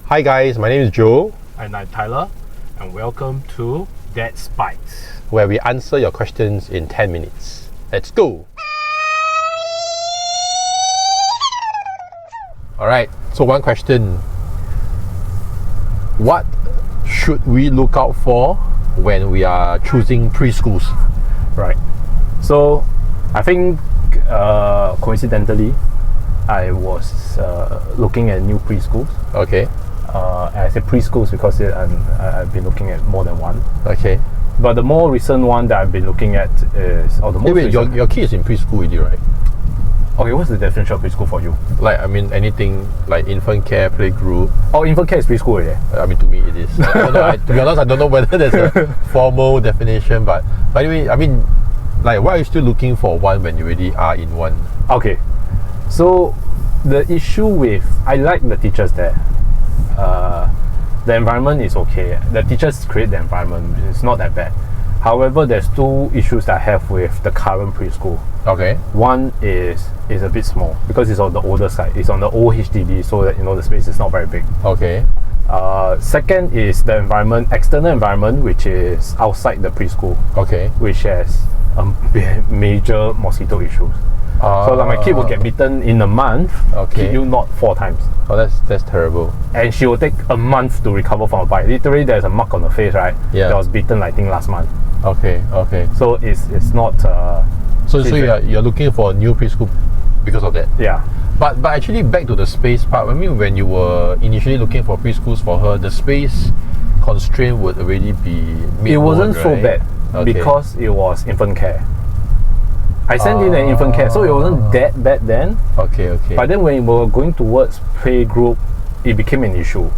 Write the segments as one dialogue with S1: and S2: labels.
S1: Hi guys, my name is Joe,
S2: And I'm Tyler, and welcome to Dad Spikes.
S1: where we answer your questions in 10 minutes. Let's go! Alright, so one question. What should we look out for when we are choosing preschools?
S2: Right. So, I think coincidentally, I was looking at new preschools.
S1: Okay,
S2: I say preschools because I've been looking at more than one.
S1: okay.
S2: But the more recent one that I've been looking at is, or the most
S1: Wait,
S2: recent.
S1: your kid is in preschool already, right?
S2: Okay, what's the definition of preschool for you?
S1: Like, I mean, anything like infant care, playgroup.
S2: Oh, infant care is preschool already.
S1: I mean, to me it is. I don't know, to be honest, I don't know whether there's a formal definition, but anyway, I mean, like, why are you still looking for one when you already are in one?
S2: Okay, so the issue with, I like the teachers there. The environment is okay. The teachers create the environment. It's not that bad. However, there's two issues that I have with the current preschool.
S1: Okay.
S2: One is a bit small because it's on the older side. It's on the old HDB, so that the space is not very big.
S1: Okay.
S2: Second is the environment, external environment, which is outside the preschool,
S1: Okay.
S2: which has major mosquito issues. So like my kid will get bitten in a month.
S1: Okay.
S2: Kid you not 4 times.
S1: Oh, that's terrible.
S2: And she will take a month to recover from a bite. Literally, there's a mark on her face, right?
S1: Yeah.
S2: That was bitten, I think, last month.
S1: Okay. Okay.
S2: So it's not.
S1: So you're looking for a new preschool because of that.
S2: Yeah.
S1: But actually, back to the space part. I mean, when you were initially looking for preschools for her, the space constraint would already be mid-born,
S2: It wasn't so
S1: right?
S2: bad
S1: Okay.
S2: because it was infant care. I sent in an infant care, so it wasn't that bad then.
S1: Okay. Okay.
S2: But then when we were going towards playgroup, it became an issue.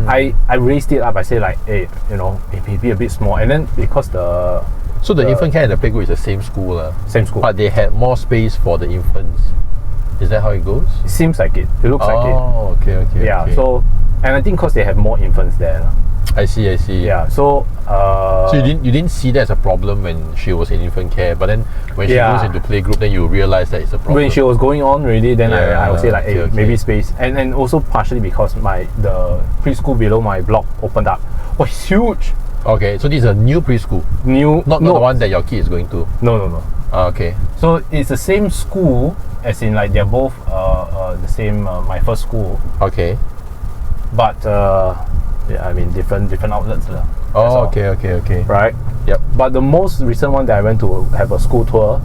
S2: I raised it up. I said like, hey, it may be a bit small. And then because the
S1: infant care and the playgroup is the same school,
S2: same school,
S1: but they had more space for the infants. Is that how it goes?
S2: it seems like it. It looks like it.
S1: Oh, okay.
S2: Yeah.
S1: Okay.
S2: So, and I think because they have more infants there.
S1: I see.
S2: Yeah. So.
S1: So you didn't see that as a problem when she was in infant care, but then when she goes into playgroup, then you realize that it's a problem.
S2: When she was going on already, then
S1: Yeah,
S2: I would say like, hey,
S1: okay.
S2: maybe space, and also partially because the preschool below my block opened up. Oh, it's huge.
S1: Okay, so this is a new preschool,
S2: New,
S1: not the one that your kid is going to.
S2: No.
S1: Okay.
S2: So it's the same school, as in like they're both the same my first school,
S1: Okay.
S2: but yeah, I mean different outlets lah.
S1: Oh, okay.
S2: Right.
S1: Yep.
S2: But the most recent one that I went to have a school tour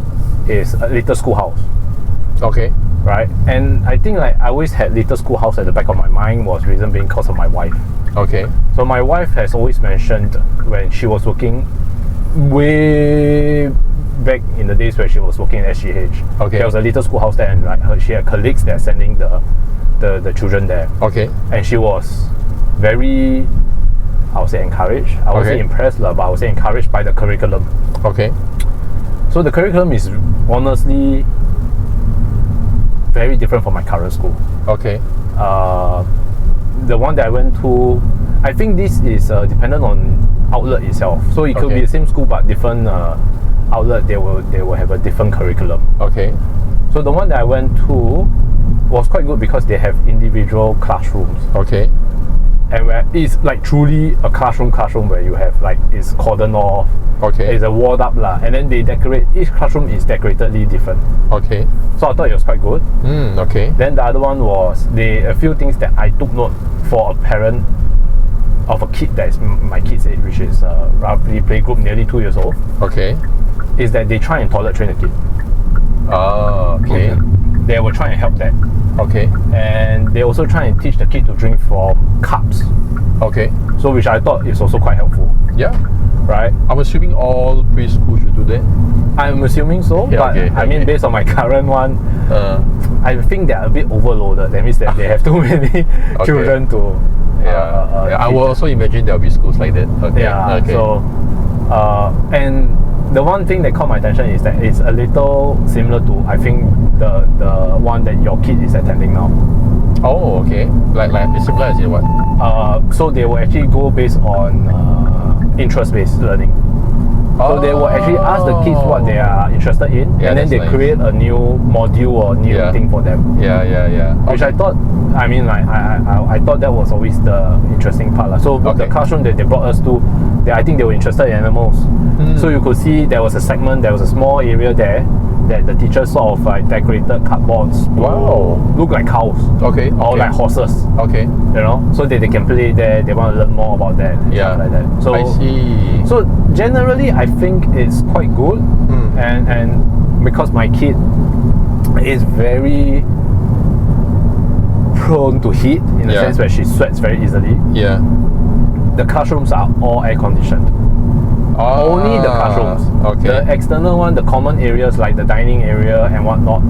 S2: is a Little Schoolhouse.
S1: Okay.
S2: Right. And I think like I always had Little Schoolhouse at the back of my mind, was reason being because of my wife.
S1: Okay.
S2: So my wife has always mentioned when she was working way back in the days where she was working at SGH.
S1: Okay.
S2: There was a Little Schoolhouse there, and like she had colleagues that are sending the children there.
S1: Okay.
S2: And she was very, I would say, encouraged. I would say impressed, but I would say encouraged by the curriculum.
S1: Okay.
S2: So the curriculum is honestly very different from my current school.
S1: Okay.
S2: The one that I went to, I think this is dependent on outlet itself. So it could be the same school but different outlet. They will have a different curriculum.
S1: Okay.
S2: So the one that I went to was quite good because they have individual classrooms.
S1: Okay.
S2: And where it's like truly a classroom where you have like it's cordoned off.
S1: Okay.
S2: It's a walled up lah, and then they decorate. Each classroom is decoratedly different.
S1: Okay.
S2: So I thought it was quite good.
S1: Okay.
S2: Then the other one was a few things that I took note for a parent of a kid that is my kid's age, which is roughly playgroup, nearly 2 years old.
S1: Okay.
S2: Is that they try and toilet train the kid.
S1: Okay.
S2: They will try and help that.
S1: Okay.
S2: And they also try and teach the kid to drink from cups.
S1: Okay.
S2: So which I thought is also quite helpful.
S1: Yeah.
S2: Right?
S1: I'm assuming all preschool should do that.
S2: I'm assuming so,
S1: Yeah,
S2: but I mean based on my current one, I think they're a bit overloaded. That means that they have too many children to
S1: I will also imagine there will be schools like that. Okay.
S2: Yeah.
S1: Okay.
S2: So and the one thing that caught my attention is that it's a little similar to, I think, the one that your kid is attending now.
S1: Oh, okay. Like it's similar as in what?
S2: So they will actually go based on interest-based learning. So they will actually ask the kids what they are interested in,
S1: Yeah,
S2: and then
S1: that's
S2: they
S1: nice.
S2: create a new module or new
S1: Yeah.
S2: thing for them.
S1: Yeah.
S2: Which I thought, I mean, like I thought that was always the interesting part, lah. So
S1: Okay.
S2: the classroom that they brought us to, I think they were interested in animals. So you could see there was a segment, there was a small area there that the teachers sort of like decorated cardboards to
S1: Wow.
S2: look like cows
S1: Okay.
S2: or like horses.
S1: Okay.
S2: You know, so that they can play there. They want to learn more about that. And
S1: Yeah.
S2: stuff like that. So
S1: I see.
S2: so generally, I think it's quite good, and because my kid is very prone to heat in the
S1: Yeah.
S2: sense where she sweats very easily.
S1: Yeah.
S2: The classrooms are all air conditioned. Only the classrooms.
S1: Okay.
S2: The external one, the common areas like the dining area and whatnot,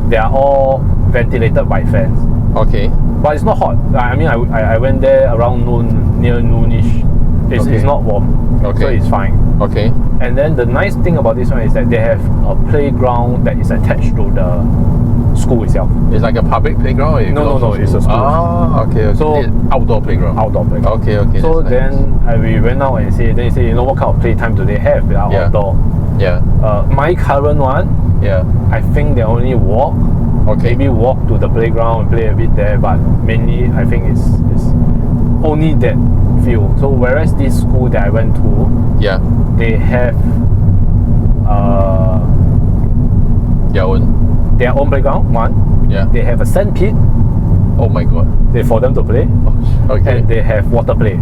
S2: they are all ventilated by fans.
S1: Okay.
S2: But it's not hot. I mean, I went there around noon, near noonish. It's
S1: Okay.
S2: not warm, so
S1: Okay.
S2: it's fine.
S1: Okay.
S2: And then the nice thing about this one is that they have a playground that is attached to the school itself.
S1: It's like a public playground? Or it
S2: No,
S1: belongs
S2: no,
S1: to
S2: it's a school.
S1: Okay.
S2: So-
S1: It's outdoor playground.
S2: Outdoor playground.
S1: Okay.
S2: So
S1: that's nice.
S2: then we went out and say, you know, what kind of playtime do they have? They are
S1: Yeah.
S2: outdoor.
S1: Yeah.
S2: My current one,
S1: Yeah.
S2: I think they only walk.
S1: Okay.
S2: Maybe walk to the playground and play a bit there, but mainly I think it's only that few. So whereas this school that I went to,
S1: Yeah.
S2: they have their own playground. One,
S1: Yeah.
S2: they have a sand pit
S1: Oh my god.
S2: for them to play,
S1: Okay.
S2: and they have water play.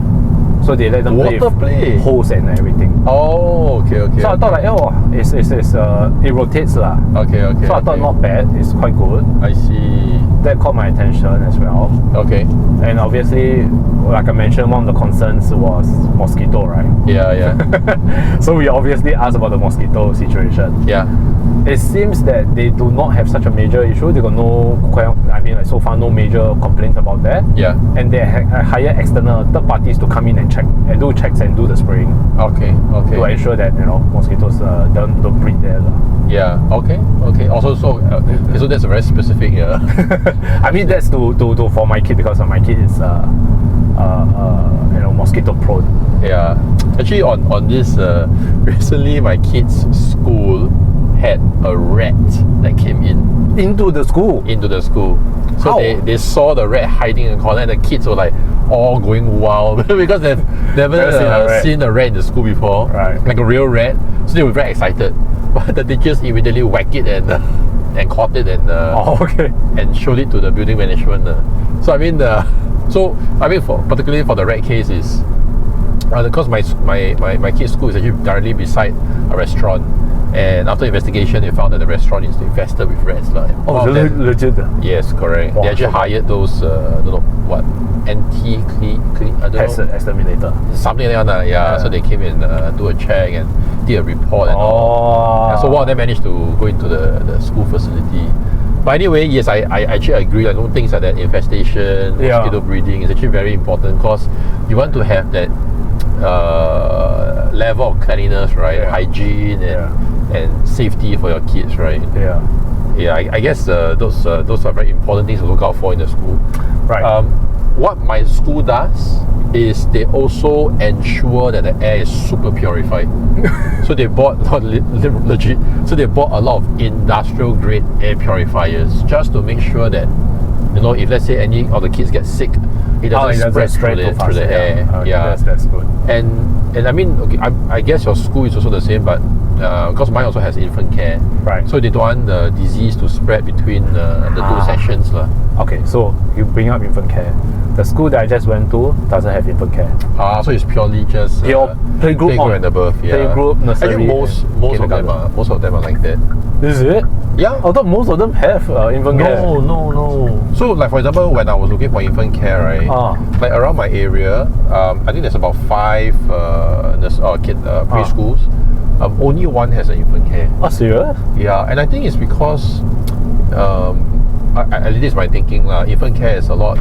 S2: So they let them
S1: Water
S2: play
S1: play?
S2: with hose and everything.
S1: Oh, okay.
S2: So I thought like, oh, it rotates lah.
S1: Okay.
S2: So I thought not bad. It's quite good.
S1: I see.
S2: That caught my attention as well.
S1: Okay.
S2: And obviously, like I mentioned, one of the concerns was mosquito, right?
S1: Yeah.
S2: So we obviously asked about the mosquito situation.
S1: Yeah.
S2: It seems that they do not have such a major issue. They got like so far no major complaints about that.
S1: Yeah.
S2: And they hire external third parties to come in and check and do checks and do the spraying
S1: Okay.
S2: to ensure that mosquitoes don't breed there.
S1: Yeah. Okay. Also, so that's a very specific.
S2: I mean that's to for my kid because my kid is mosquito prone.
S1: Yeah. Actually, on this, recently my kids' school had a rat that came
S2: Into the school.
S1: into the school. So
S2: How?
S1: they saw the rat hiding in the corner, and the kids were like all going wild because they've never seen a rat in the school before,
S2: Right.
S1: like a real rat. So they were very excited. But the teachers immediately whacked it and caught it and
S2: Okay.
S1: and showed it to the building management. So I mean, particularly for the rat case is because my kids' school is actually directly beside a restaurant, and after investigation, they found that the restaurant is infested with rats.
S2: Oh, legit.
S1: Yes, correct.
S2: Wow,
S1: They actually
S2: so bad.
S1: hired those I don't know what I don't know,
S2: Exterminator.
S1: something like that. Yeah. So they came and do a check and did a report and all.
S2: Oh.
S1: Yeah, so one of them managed to go into the school facility. But anyway, yes, I actually agree. I don't think that infestation,
S2: Yeah.
S1: mosquito breeding is actually very important because you want to have that level of cleanliness, right?
S2: Yeah.
S1: Hygiene and safety for your kids, right?
S2: Yeah.
S1: Yeah, I guess those are very important things to look out for in the school.
S2: Right.
S1: What my school does is they also ensure that the air is super purified. So they bought legit. So they bought a lot of industrial grade air purifiers just to make sure that if let's say any of the kids get sick, it doesn't spread through the air.
S2: Okay,
S1: Yeah.
S2: that's good.
S1: And I mean, okay, I guess your school is also the same, but because mine also has infant care,
S2: Right.
S1: so they don't want the disease to spread between the two sections, lah.
S2: Okay, so you bring up infant care. The school that I just went to doesn't have infant care.
S1: So it's purely just
S2: Your playgroup on.
S1: and above. Yeah.
S2: Playgroup, nursery,
S1: I think most of them are like that.
S2: Is it?
S1: Yeah.
S2: I thought most of them have infant care.
S1: No. So, like for example, when I was looking for infant care, right? Like around my area, I think there's about 5 preschools. Only one has an infant care.
S2: Oh, serious?
S1: Yeah, and I think it's because, at least it's my thinking, infant care is a lot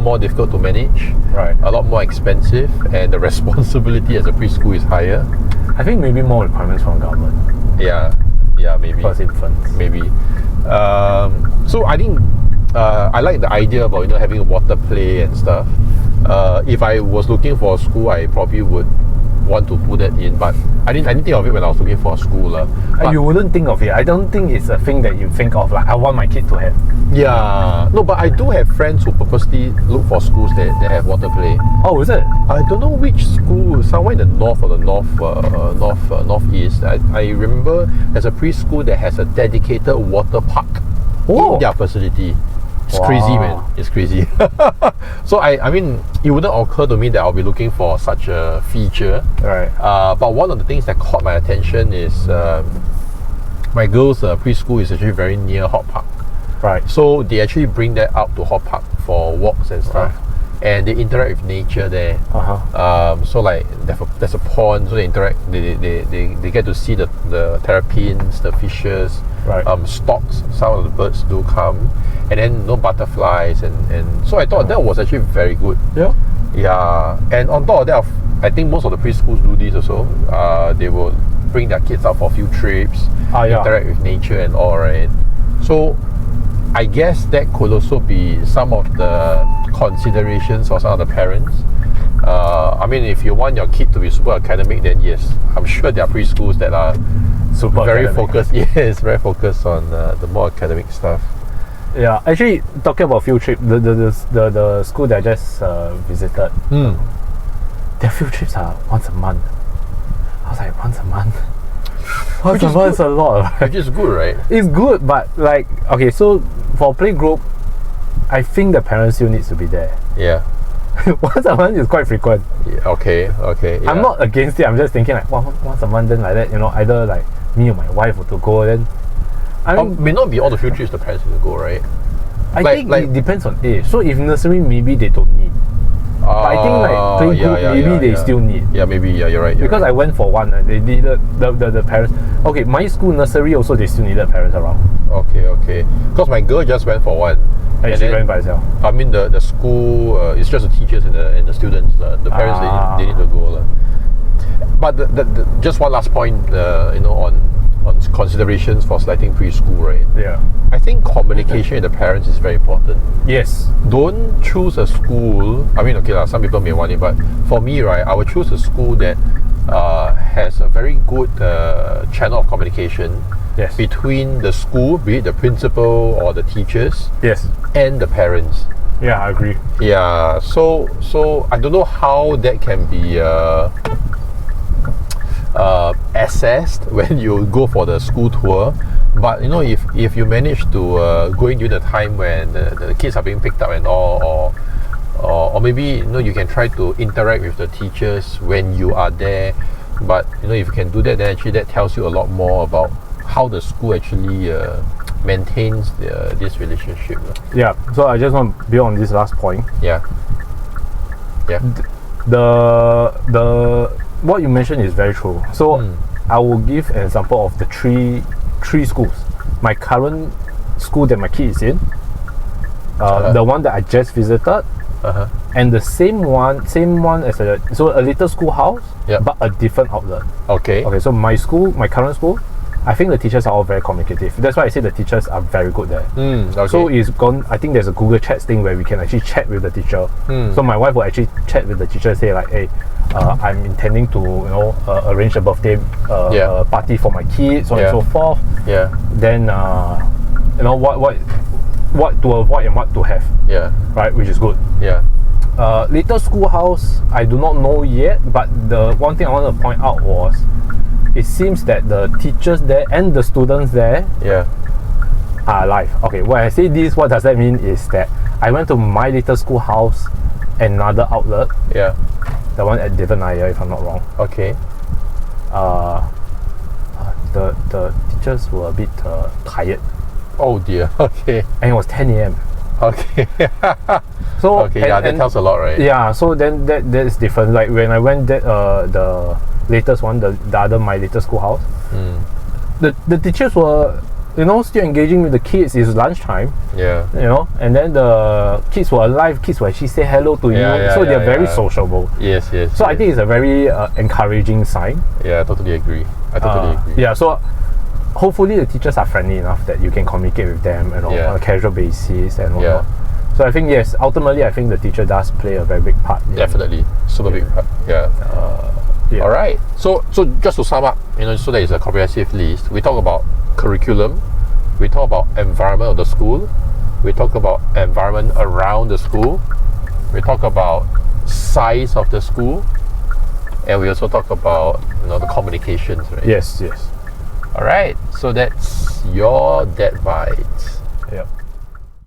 S1: more difficult to manage,
S2: Right.
S1: a lot more expensive, and the responsibility as a preschool is higher.
S2: I think maybe more requirements from government
S1: Yeah, maybe.
S2: for infants.
S1: Maybe. So I think I like the idea about having a water play and stuff. If I was looking for a school, I probably would want to put that in, but I didn't think of it when I was looking for a school.
S2: You wouldn't think of it. I don't think it's a thing that you think of like I want my kid to have.
S1: Yeah, no, but I do have friends who purposely look for schools that have water play.
S2: Oh, is it?
S1: I don't know which school, somewhere in the north or the northeast. I remember there's a preschool that has a dedicated water park in their facility. It's crazy, man. It's crazy. So I mean, it wouldn't occur to me that I'll be looking for such a feature.
S2: Right.
S1: But one of the things that caught my attention is my girls' preschool is actually very near Hort Park.
S2: Right.
S1: So they actually bring that out to Hort Park for walks and stuff. And they interact with nature there. So like there's a pond, so they interact. They get to see the terrapins, the fishes, storks. Some of the birds do come, and then butterflies, and so I thought that was actually very good. Yeah. And on top of that, I think most of the preschools do this also. They will bring their kids out for a few trips, interact with nature and all, right? So I guess that could also be some of the considerations for some of the parents. I mean, if you want your kid to be super academic, then yes, I'm sure there are preschools that are very focused. Yes, very focused on the more academic stuff.
S2: Yeah, actually, talking about field trip, the school that I just visited, their field trips are once a month. I was like, once a month? Once a month is a lot. Right?
S1: Which is good, right?
S2: It's good, but like, okay, so for playgroup, I think the parents still needs to be there.
S1: Yeah.
S2: Once a month is quite frequent.
S1: Yeah, okay. Yeah.
S2: I'm not against it. I'm just thinking like, once a month, then like that, either like me or my wife were to go, then I mean,
S1: may not be all the field trips the parents need to go, right?
S2: I think it depends on age. So if nursery, maybe they don't need. But I think like playgroup, maybe they still need.
S1: Yeah, maybe. Yeah, you're right.
S2: Because I went for one, they needed the parents. Okay, my school nursery also they still needed parents around.
S1: Okay. Because my girl just went for one.
S2: And she went by herself.
S1: I mean, the school it's just the teachers and the students. The parents they need to go. But just one last point, on considerations for selecting preschool, right?
S2: Yeah.
S1: I think communication with the parents is very important.
S2: Yes.
S1: Don't choose a school. I mean, okay, some people may want it, but for me, right, I would choose a school that has a very good channel of communication between the school, be it the principal or the teachers, and the parents.
S2: Yeah, I agree.
S1: Yeah. So I don't know how that can be assessed when you go for the school tour, but if you manage to go in during the time when the kids are being picked up and all, or maybe you can try to interact with the teachers when you are there, but if you can do that, then actually that tells you a lot more about how the school actually maintains this relationship.
S2: Yeah, so I just want to build on this last point.
S1: Yeah.
S2: The what you mentioned is very true. So I will give an example of the three schools. My current school that my kid is in, the one that I just visited, and the same one as a little schoolhouse, but a different outlet. Okay, so my current school, I think the teachers are all very communicative. That's why I say the teachers are very good there. So I think there's a Google Chats thing where we can actually chat with the teacher. So my wife will actually chat with the teacher, say like, hey, I'm intending to arrange a birthday party for my kids, so on and so forth. Then what to avoid and what to have. Right, which is good. Little schoolhouse, I do not know yet, but the one thing I want to point out was, it seems that the teachers there and the students there are alive. Okay, when I say this, what does that mean is that I went to my little schoolhouse, another outlet, the one at Devonaya, if I'm not wrong.
S1: Okay.
S2: The teachers were a bit tired.
S1: Oh dear. Okay.
S2: And it was 10 a.m.
S1: Okay.
S2: So
S1: that tells a lot, right?
S2: Yeah. So then that is different. Like when I went the latest one, the other my latest schoolhouse, the teachers were still engaging with the kids. It's lunchtime. And then the kids were alive. Kids will actually say hello to you. So they're very sociable.
S1: Yes.
S2: So I think it's a very encouraging sign.
S1: Yeah, I totally agree. Agree.
S2: Yeah. So hopefully the teachers are friendly enough that you can communicate with them on a casual basis and whatnot. So I think ultimately I think the teacher does play a very big part.
S1: Definitely, super big part.
S2: Yeah.
S1: All right. So just to sum up, so there is a comprehensive list. We talk about curriculum. We talk about environment of the school. We talk about environment around the school. We talk about size of the school, and we also talk about the communications, right?
S2: Yes.
S1: All right. So that's your Dad Bites.
S2: Yep.